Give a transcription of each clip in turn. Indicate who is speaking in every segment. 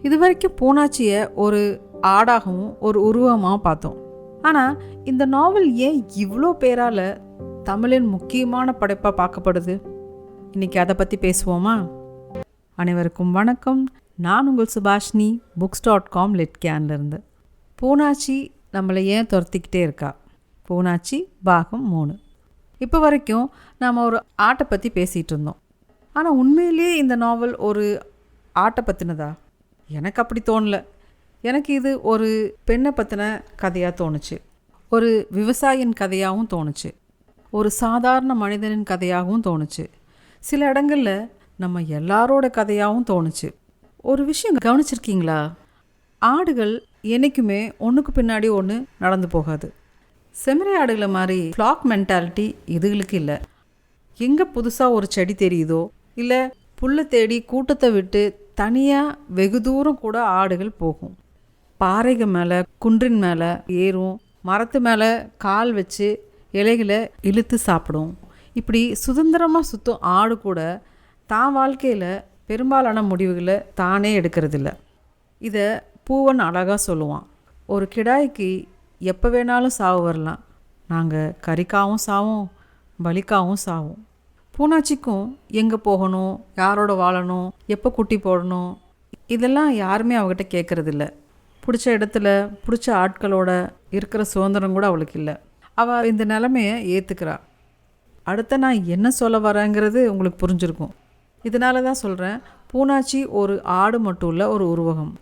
Speaker 1: இது வரைக்கும் பூனாச்சியை ஒரு ஆடாகவும் ஒரு உருவமாகவும் பார்த்தோம். ஆனால் இந்த நாவல் ஏன் இவ்வளோ பேரால் தமிழின் முக்கியமான படைப்பாக பார்க்கப்படுது? இன்றைக்கி அதை பற்றி பேசுவோமா? அனைவருக்கும் வணக்கம். நான் உங்கள் சுபாஷினி, books.com லிட்கேன்லேருந்து. பூனாச்சி நம்மளை ஏன் துரத்திக்கிட்டே இருக்கா? பூனாச்சி பாகம் 3. இப்போ வரைக்கும் நாம் ஒரு ஆட்டை பற்றி பேசிகிட்டு இருந்தோம். ஆனால் உண்மையிலேயே இந்த நாவல் ஒரு ஆட்டை பற்றினதா? எனக்கு அப்படி தோணலை. எனக்கு இது ஒரு பெண்ணை பற்றின கதையாக தோணுச்சு, ஒரு விவசாயியின் கதையாகவும் தோணுச்சு, ஒரு சாதாரண மனிதனின் கதையாகவும் தோணுச்சு, சில இடங்களில் நம்ம எல்லாரோட கதையாகவும் தோணுச்சு. ஒரு விஷயம் கவனிச்சிருக்கீங்களா? ஆடுகள் என்றைக்குமே ஒன்றுக்கு பின்னாடி ஒன்று நடந்து போகாது. செம்மறி ஆடுகளை மாதிரி ஃப்ளாக் மென்டாலிட்டி இதுகளுக்கு இல்லை. எங்கே புதுசாக ஒரு செடி தெரியுதோ இல்லை புல்லை தேடி கூட்டத்தை விட்டு தனியாக வெகு தூரம் கூட ஆடுகள் போகும். பாறைகள் மேலே குன்றின் மேலே ஏறும், மரத்து மேலே கால் வச்சு இலைகளை இழுத்து சாப்பிடும். இப்படி சுதந்திரமாக சுற்றும் ஆடு கூட தான் வாழ்க்கையில் பெரும்பாலான முடிவுகளை தானே எடுக்கிறதில்ல. இதை பூவன் அழகாக சொல்லுவான். ஒரு கிடாய்க்கு எப்போ வேணாலும் சாவு வரலாம். நாங்கள் கறிக்காவும் சாவோம், பலிக்காவும் சாவோம். பூனாச்சிக்கும் எங்கே போகணும், யாரோட வாழணும், எப்போ குட்டி போடணும், இதெல்லாம் யாருமே அவகிட்ட கேட்குறதில்ல. பிடிச்ச இடத்துல பிடிச்ச ஆட்களோட இருக்கிற சுதந்திரம் கூட அவளுக்கு இல்லை. அவள் இந்த நிலைமையை ஏற்றுக்கிறா. அடுத்த நான் என்ன சொல்ல வரேங்கிறது உங்களுக்கு புரிஞ்சிருக்கும். இதனால தான் சொல்கிறேன், பூனாச்சி ஒரு ஆடு மட்டும் இல்லை, ஒரு உருவகம்.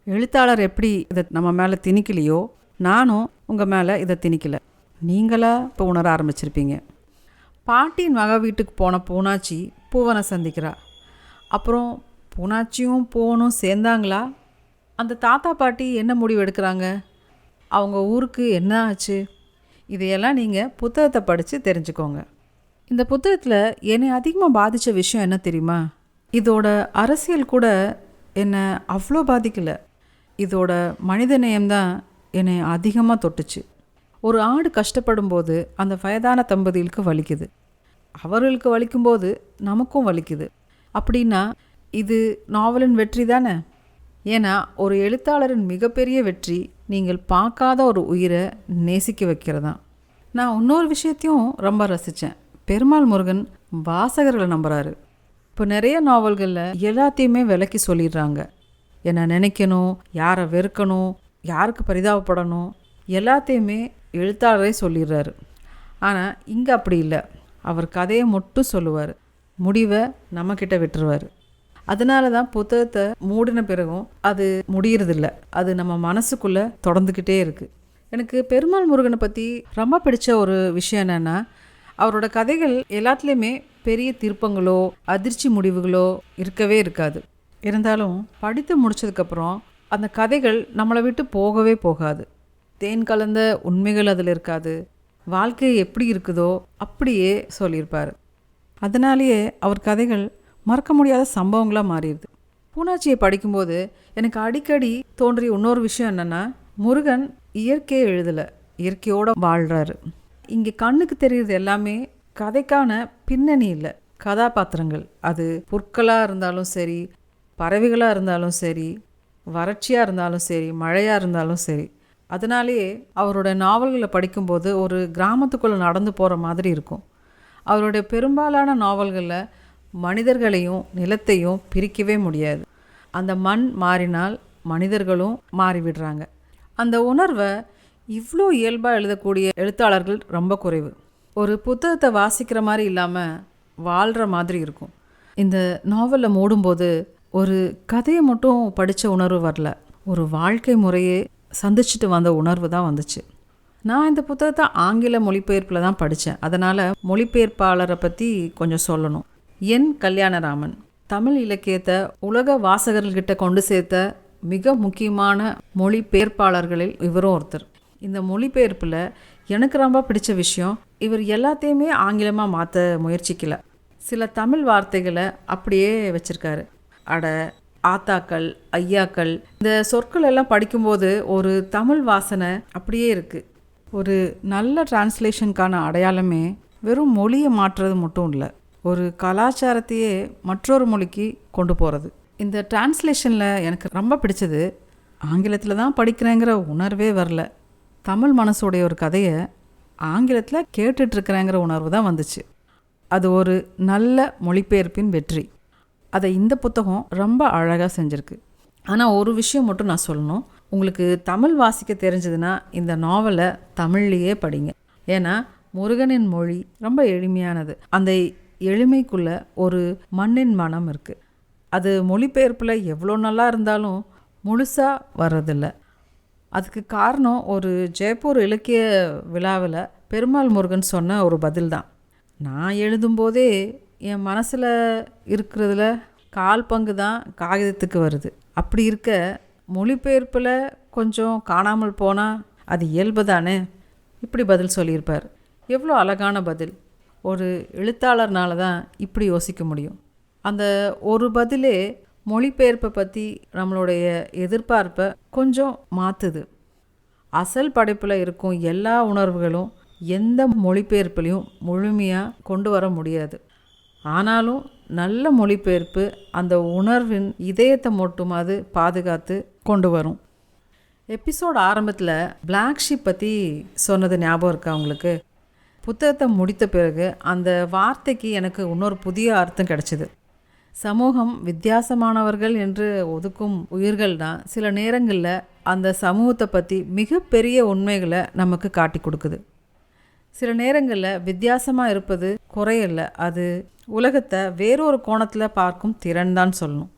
Speaker 1: எழுத்தாளர் எப்படி இதை நம்ம மேலே திணிக்கலையோ, நானும் உங்கள் மேலே இதை திணிக்கலை. நீங்களாக இப்போ உணர ஆரம்பிச்சிருப்பீங்க. பாட்டியின் மக வீட்டுக்கு போன பூனாச்சி பூவனை சந்திக்கிறா. அப்புறம் பூனாச்சியும் பூவனும் சேர்ந்தாங்களா? அந்த தாத்தா பாட்டி என்ன முடிவு எடுக்கிறாங்க? அவங்க ஊருக்கு என்ன ஆச்சு? இதையெல்லாம் நீங்கள் புத்தகத்தை படித்து தெரிஞ்சுக்கோங்க. இந்த புத்தகத்தில் என்னை அதிகமாக பாதித்த விஷயம் என்ன தெரியுமா? இதோட அரசியல் கூட என்னை அவ்வளோ பாதிக்கலை. இதோட மனிதநேயம்தான் என்னை அதிகமாக தொட்டுச்சு. ஒரு ஆடு கஷ்டப்படும் போது அந்த வயதான தம்பதிகளுக்கு வலிக்குது. அவர்களுக்கு வலிக்கும்போது நமக்கும் வலிக்குது. அப்படின்னா இது நாவலின் வெற்றி தானே? ஏன்னா ஒரு எழுத்தாளரின் மிகப்பெரிய வெற்றி நீங்கள் பார்க்காத ஒரு உயிரை நேசிக்க வைக்கிறதான். நான் இன்னொரு விஷயத்தையும் ரொம்ப ரசித்தேன். பெருமாள் முருகன் வாசகர்களை நம்புகிறாரு. இப்போ நிறைய நாவல்களில் எல்லாத்தையுமே விலக்கி சொல்லிடுறாங்க. என்ன நினைக்கணும், யாரை வெறுக்கணும், யாருக்கு பரிதாபப்படணும், எல்லாத்தையுமே எழுத்தாளரே சொல்லிடுறாரு. ஆனால் இங்கே அப்படி இல்லை. அவர் கதையை மட்டும் சொல்லுவார், முடிவை நம்மக்கிட்ட விட்டுருவார். அதனால தான் புத்தகத்தை மூடின பிறகும் அது முடியறதில்ல. அது நம்ம மனசுக்குள்ளே தொடர்ந்துக்கிட்டே இருக்குது. எனக்கு பெருமாள் முருகனை பற்றி ரொம்ப பிடிச்ச ஒரு விஷயம் என்னென்னா, அவரோட கதைகள் எல்லாத்துலேயுமே பெரிய திருப்பங்களோ அதிர்ச்சி முடிவுகளோ இருக்கவே இருக்காது. இருந்தாலும் படித்து முடித்ததுக்கப்புறம் அந்த கதைகள் நம்மளை விட்டு போகவே போகாது. தேன் கலந்த உண்மைகள் அதில் இருக்காது. வாழ்க்கை எப்படி இருக்குதோ அப்படியே சொல்லியிருப்பார். அதனாலேயே அவர் கதைகள் மறக்க முடியாத சம்பவங்களாக மாறிடுது. பூனாச்சியை படிக்கும்போது எனக்கு அடிக்கடி தோன்றிய இன்னொரு விஷயம் என்னென்னா, முருகன் இயற்கையை எழுதலை, இயற்கையோடு வாழ்கிறாரு. இங்கே கண்ணுக்கு தெரிகிறது எல்லாமே கதைக்கான பின்னணி இல்லை, கதாபாத்திரங்கள். அது புற்களாக இருந்தாலும் சரி, பறவைகளாக இருந்தாலும் சரி, வறட்சியாக இருந்தாலும் சரி, மழையாக இருந்தாலும் சரி. அதனாலேயே அவரோட நாவல்களை படிக்கும்போது ஒரு கிராமத்துக்குள்ளே நடந்து போகிற மாதிரி இருக்கும். அவருடைய பெரும்பாலான நாவல்களில் மனிதர்களையும் நிலத்தையும் பிரிக்கவே முடியாது. அந்த மண் மாறினால் மனிதர்களும் மாறிவிடுறாங்க. அந்த உணர்வை இவ்வளோ இயல்பாக எழுதக்கூடிய எழுத்தாளர்கள் ரொம்ப குறைவு. ஒரு புத்தகத்தை வாசிக்கிற மாதிரி இல்லாமல் வாழ்கிற மாதிரி இருக்கும். இந்த நாவலில் மூடும்போது ஒரு கதையை மட்டும் படித்த உணர்வு வரல, ஒரு வாழ்க்கை முறையே சந்திச்சுட்டு வந்த உணர்வு தான் வந்துச்சு. நான் இந்த புத்தகத்தை ஆங்கில மொழிபெயர்ப்பில் தான் படித்தேன். அதனால் மொழிபெயர்ப்பாளரை பற்றி கொஞ்சம் சொல்லணும். என் கல்யாணராமன் தமிழ் இலக்கியத்தை உலக வாசகர்கள்கிட்ட கொண்டு சேர்த்த மிக முக்கியமான மொழிபெயர்ப்பாளர்களில் இவரும் ஒருத்தர். இந்த மொழிபெயர்ப்பில் எனக்கு ரொம்ப பிடிச்ச விஷயம், இவர் எல்லாத்தையுமே ஆங்கிலமாக மாற்ற முயற்சிக்கல. சில தமிழ் வார்த்தைகளை அப்படியே வச்சுருக்காரு. அட, ஆத்தாக்கள், ஐயாக்கள், இந்த சொற்கள் எல்லாம் படிக்கும்போது ஒரு தமிழ் வாசனை அப்படியே இருக்குது. ஒரு நல்ல டிரான்ஸ்லேஷனுக்கான அடையாளமே வெறும் மொழியை மாற்றுறது மட்டும் இல்லை, ஒரு கலாச்சாரத்தையே மற்றொரு மொழிக்கு கொண்டு போகிறது. இந்த டிரான்ஸ்லேஷனில் எனக்கு ரொம்ப பிடிச்சது, ஆங்கிலத்தில் தான் படிக்கிறேங்கிற உணர்வே வரல. தமிழ் மனசுடைய ஒரு கதையை ஆங்கிலத்தில் கேட்டுட்ருக்கிறேங்கிற உணர்வு தான் வந்துச்சு. அது ஒரு நல்ல மொழிபெயர்ப்பின் வெற்றி. அதை இந்த புத்தகம் ரொம்ப அழகாக செஞ்சுருக்கு. ஆனால் ஒரு விஷயம் மட்டும் நான் சொல்லணும், உங்களுக்கு தமிழ் வாசிக்க தெரிஞ்சதுன்னா இந்த நாவலை தமிழ்லேயே படிங்க. ஏன்னா முருகனின் மொழி ரொம்ப எளிமையானது. அந்த எளிமைக்குள்ளே ஒரு மண்ணின் மனம் இருக்குது. அது மொழிபெயர்ப்பில் எவ்வளோ நல்லா இருந்தாலும் முழுசாக வர்றதில்லை. அதுக்கு காரணம் ஒரு ஜெய்ப்பூர் இலக்கிய விழாவில் பெருமாள் முருகன் சொன்ன ஒரு பதில் தான். நான் எழுதும்போதே என் மனசில் இருக்கிறதுல 1/4 பங்கு தான் காகிதத்துக்கு வருது. அப்படி இருக்க மொழிபெயர்ப்பில் கொஞ்சம் காணாமல் போனால் அது இயல்பு தானே. இப்படி பதில் சொல்லியிருப்பார். எவ்வளோ அழகான பதில். ஒரு எழுத்தாளர்னால தான் இப்படி யோசிக்க முடியும். அந்த ஒரு பதிலே மொழிபெயர்ப்பை பற்றி நம்மளுடைய எதிர்பார்ப்பை கொஞ்சம் மாற்றுது. அசல் படைப்பில் இருக்கும் எல்லா உணர்வுகளும் எந்த மொழிபெயர்ப்புலையும் முழுமையாக கொண்டு வர முடியாது. ஆனாலும் நல்ல மொழிபெயர்ப்பு அந்த உணர்வின் இதயத்தை மட்டுமாவது பாதுகாத்து கொண்டு வரும். எபிசோட் ஆரம்பத்தில் பிளாக் ஷீப் பற்றி சொன்னது ஞாபகம் இருக்கா உங்களுக்கு? புத்தகத்தை முடித்த பிறகு அந்த வார்த்தைக்கு எனக்கு இன்னொரு புதிய அர்த்தம் கிடச்சிது. சமூகம் வித்தியாசமானவர்கள் என்று ஒதுக்கும் உயிர்கள் தான் சில நேரங்களில் அந்த சமூகத்தை பற்றி மிகப்பெரிய உண்மைகளை நமக்கு காட்டி கொடுக்குது. சில நேரங்களில் வித்தியாசமாக இருப்பது குறையில்ல, அது உலகத்தை வேறொரு கோணத்தில் பார்க்கும் திறன் தான் சொல்லணும்.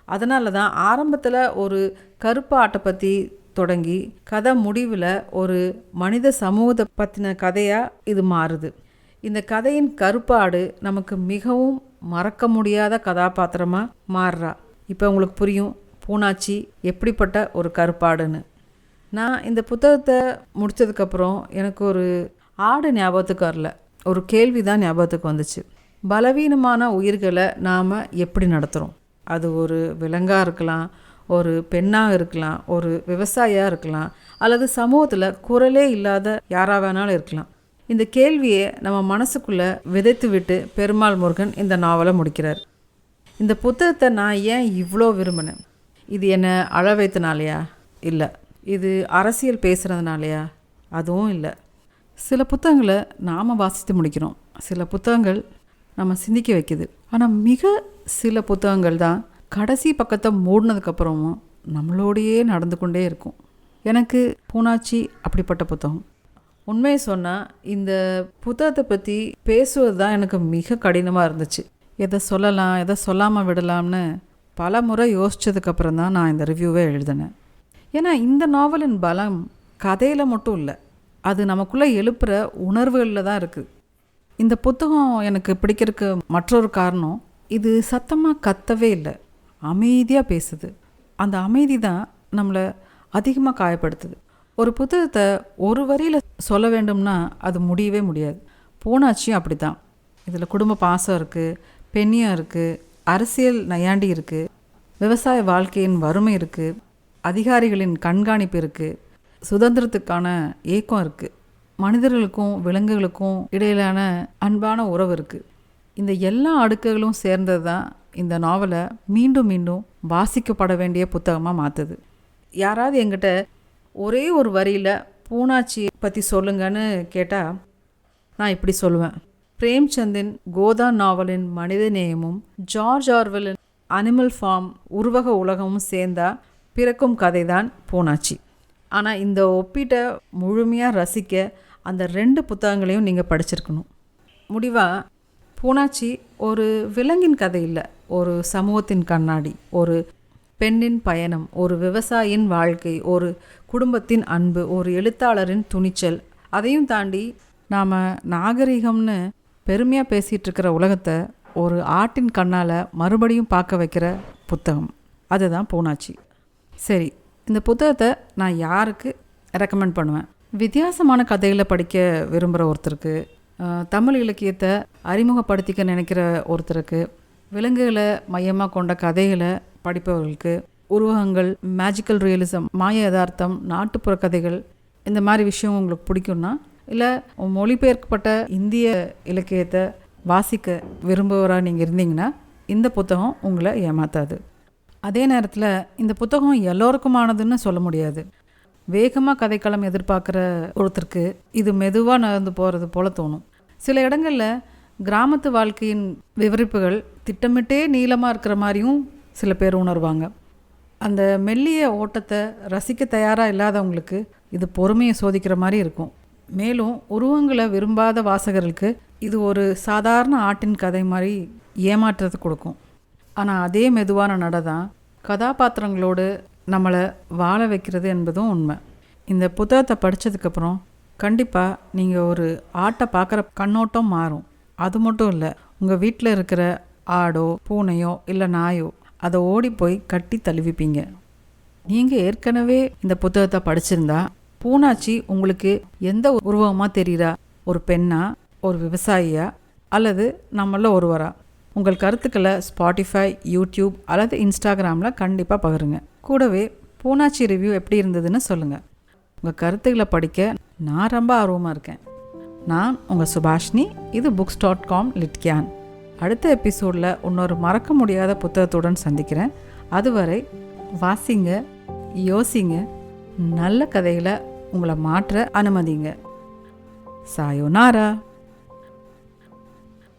Speaker 1: அதனால தான் ஆரம்பத்தில் ஒரு கருப்பு ஆட்டை பற்றி தொடங்கி கதை முடிவில் ஒரு மனித சமூகத்தை பற்றின கதையாக இது மாறுது. இந்த கதையின் கருப்பாடு நமக்கு மிகவும் மறக்க முடியாத கதாபாத்திரமாக மாறுறா. இப்போ உங்களுக்கு புரியும் பூனாச்சி எப்படிப்பட்ட ஒரு கருப்பாடுன்னு. நான் இந்த புத்தகத்தை முடித்ததுக்கப்புறம் எனக்கு ஒரு ஆடு ஞாபகத்துக்கு வரல, ஒரு கேள்வி தான் ஞாபகத்துக்கு வந்துச்சு. பலவீனமான உயிர்களை நாம் எப்படி நடத்துகிறோம்? அது ஒரு விலங்காக இருக்கலாம், ஒரு பெண்ணாக இருக்கலாம், ஒரு விவசாயியாக இருக்கலாம், அல்லது சமூகத்தில் குரலே இல்லாத யாராக வேணாலும் இருக்கலாம். இந்த கேள்வியை நம்ம மனசுக்குள்ளே விதைத்து விட்டு பெருமாள் முருகன் இந்த நாவலை முடிக்கிறார். இந்த புத்தகத்தை நான் ஏன் இவ்வளோ விரும்பினேன்? இது என்னை அழ வைத்தனாலையா? இல்லை. இது அரசியல் பேசுகிறதுனாலையா? அதுவும் இல்லை. சில புத்தகங்களை நாம் வாசித்து முடிக்கிறோம், சில புத்தகங்கள் நம்ம சிந்திக்க வைக்குது. ஆனால் மிக சில புத்தகங்கள் தான் கடைசி பக்கத்தை மூடினதுக்கப்புறமும் நம்மளோடையே நடந்து கொண்டே இருக்கும். எனக்கு பூனாச்சி அப்படிப்பட்ட புத்தகம். உண்மையை சொன்னால் இந்த புத்தகத்தை பற்றி பேசுவது தான் எனக்கு மிக கடினமாக இருந்துச்சு. எதை சொல்லலாம், எதை சொல்லாமல் விடலாம்னு பல முறை யோசித்ததுக்கப்புறம் தான் நான் இந்த ரிவ்யூவை எழுதினேன். ஏன்னா இந்த நாவலின் பலம் கதையில் மட்டும் இல்லை, அது நமக்குள்ளே எழுப்புகிற உணர்வுகளில் தான் இருக்குது. இந்த புத்தகம் எனக்கு பிடிக்கிறதுக்கு மற்றொரு காரணம், இது சத்தமாக கத்தவே இல்லை, அமைதியாக பேசுது. அந்த அமைதி தான் நம்மளை அதிகமாக காயப்படுத்துது. ஒரு புத்தகத்தை ஒரு வரியில் சொல்ல வேண்டும்னா அது முடியவே முடியாது. பூனாச்சியும் அப்படி தான். இதில் குடும்ப பாசம் இருக்குது, பெண்ணியம் இருக்குது, அரசியல் நையாண்டி இருக்குது, விவசாய வாழ்க்கையின் வறுமை இருக்குது, அதிகாரிகளின் கண்காணிப்பு இருக்குது, சுதந்திரத்துக்கான ஏக்கம் இருக்குது, மனிதர்களுக்கும் விலங்குகளுக்கும் இடையிலான அன்பான உறவு இருக்குது. இந்த எல்லா அடுக்குகளும் சேர்ந்தது தான் இந்த நாவலை மீண்டும் மீண்டும் வாசிக்கப்பட வேண்டிய புத்தகமாக மாற்றுது. யாராவது என்கிட்ட ஒரே ஒரு வரியில் பூனாச்சி பற்றி சொல்லுங்கன்னு கேட்டால் நான் இப்படி சொல்லுவேன். பிரேம்சந்தின் கோதா நாவலின் மனித நேயமும் ஜார்ஜ் ஆர்வெலின் அனிமல் ஃபார்ம் உருவக உலகமும் சேர்ந்தா பிறக்கும் கதை தான் பூனாச்சி. ஆனால் இந்த ஒப்பீட்டை முழுமையாக ரசிக்க அந்த 2 புத்தகங்களையும் நீங்கள் படிச்சிருக்கணும். முடிவாக பூனாச்சி ஒரு விலங்கின் கதை இல்லை, ஒரு சமூகத்தின் கண்ணாடி, ஒரு பெண்ணின் பயணம், ஒரு விவசாயியின் வாழ்க்கை, ஒரு குடும்பத்தின் அன்பு, ஒரு எழுத்தாளரின் துணிச்சல். அதையும் தாண்டி நாம் நாகரிகம்னு பெருமையாக பேசிகிட்டு இருக்கிற உலகத்தை ஒரு ஆட்டின் கண்ணால் மறுபடியும் பார்க்க வைக்கிற புத்தகம். அதுதான் பூனாச்சி. சரி, இந்த புத்தகத்தை நான் யாருக்கு ரெக்கமெண்ட் பண்ணுவேன்? வித்தியாசமான கதைகளை படிக்க விரும்புகிற ஒருத்தருக்கு, தமிழ் இலக்கியத்தை அறிமுகப்படுத்திக்க நினைக்கிற ஒருத்தருக்கு, விலங்குகளை மையமாக கொண்ட கதைகளை படிப்பவர்களுக்கு, உருவகங்கள், மேஜிக்கல் ரியலிசம், மாய யதார்த்தம், நாட்டுப்புற கதைகள், இந்த மாதிரி விஷயம் உங்களுக்கு பிடிக்கும்னா, இல்லை மொழிபெயர்க்கப்பட்ட இந்திய இலக்கியத்தை வாசிக்க விரும்புவராக நீங்கள் இருந்தீங்கன்னா இந்த புத்தகம் உங்களை ஏமாத்தாது. அதே நேரத்தில் இந்த புத்தகம் எல்லோருக்குமானதுன்னு சொல்ல முடியாது. வேகமாக கதைக்களம் எதிர்பார்க்குற ஒருத்தருக்கு இது மெதுவாக நடந்து போகிறது போல தோணும். சில இடங்களில் கிராமத்து வாழ்க்கையின் விவரிப்புகள் திட்டமிட்டே நீளமாக இருக்கிற மாதிரியும் சில பேர் உணர்வாங்க. அந்த மெல்லிய ஓட்டத்தை ரசிக்க தயாராக இல்லாதவங்களுக்கு இது பொறுமையை சோதிக்கிற மாதிரி இருக்கும். மேலும் உருவங்களை விரும்பாத வாசகர்களுக்கு இது ஒரு சாதாரண ஆட்டின் கதை மாதிரி ஏமாற்றத்தை கொடுக்கும். ஆனால் அதே மெதுவான நடை தான் கதாபாத்திரங்களோடு நம்மளை வாழ வைக்கிறது என்பதும் உண்மை. இந்த புத்தகத்தை படித்ததுக்கப்புறம் கண்டிப்பாக நீங்கள் ஒரு ஆட்டை பார்க்குற கண்ணோட்டம் மாறும். அது மட்டும் இல்லை, உங்கள் வீட்டில் இருக்கிற ஆடோ பூனையோ இல்லை நாயோ அதை ஓடி போய் கட்டி தழுவிப்பீங்க. நீங்கள் ஏற்கனவே இந்த புத்தகத்தை படிச்சிருந்தா பூனாச்சி உங்களுக்கு எந்த உருவமாக தெரியுறா? ஒரு பெண்ணா, ஒரு விவசாயியா, அல்லது நம்மள ஒருவரா? உங்கள் கருத்துக்களை ஸ்பாட்டிஃபை, யூடியூப் அல்லது இன்ஸ்டாகிராமில் கண்டிப்பாக பகிருங்க. கூடவே பூனாச்சி ரிவ்யூ எப்படி இருந்ததுன்னு சொல்லுங்கள். உங்கள் கருத்துக்களை படிக்க நான் ரொம்ப ஆர்வமாக இருக்கேன். நான் உங்கள் சுபாஷினி. இது books.com லிட்கியான். அடுத்த எபிசோடில் இன்னொரு மறக்க முடியாத புத்தகத்துடன் சந்திக்கிறேன். அதுவரை வாசிங்க, யோசிங்க, நல்ல கதைகளை உங்களை மாற்ற அனுமதிங்க. சாயோனாரா.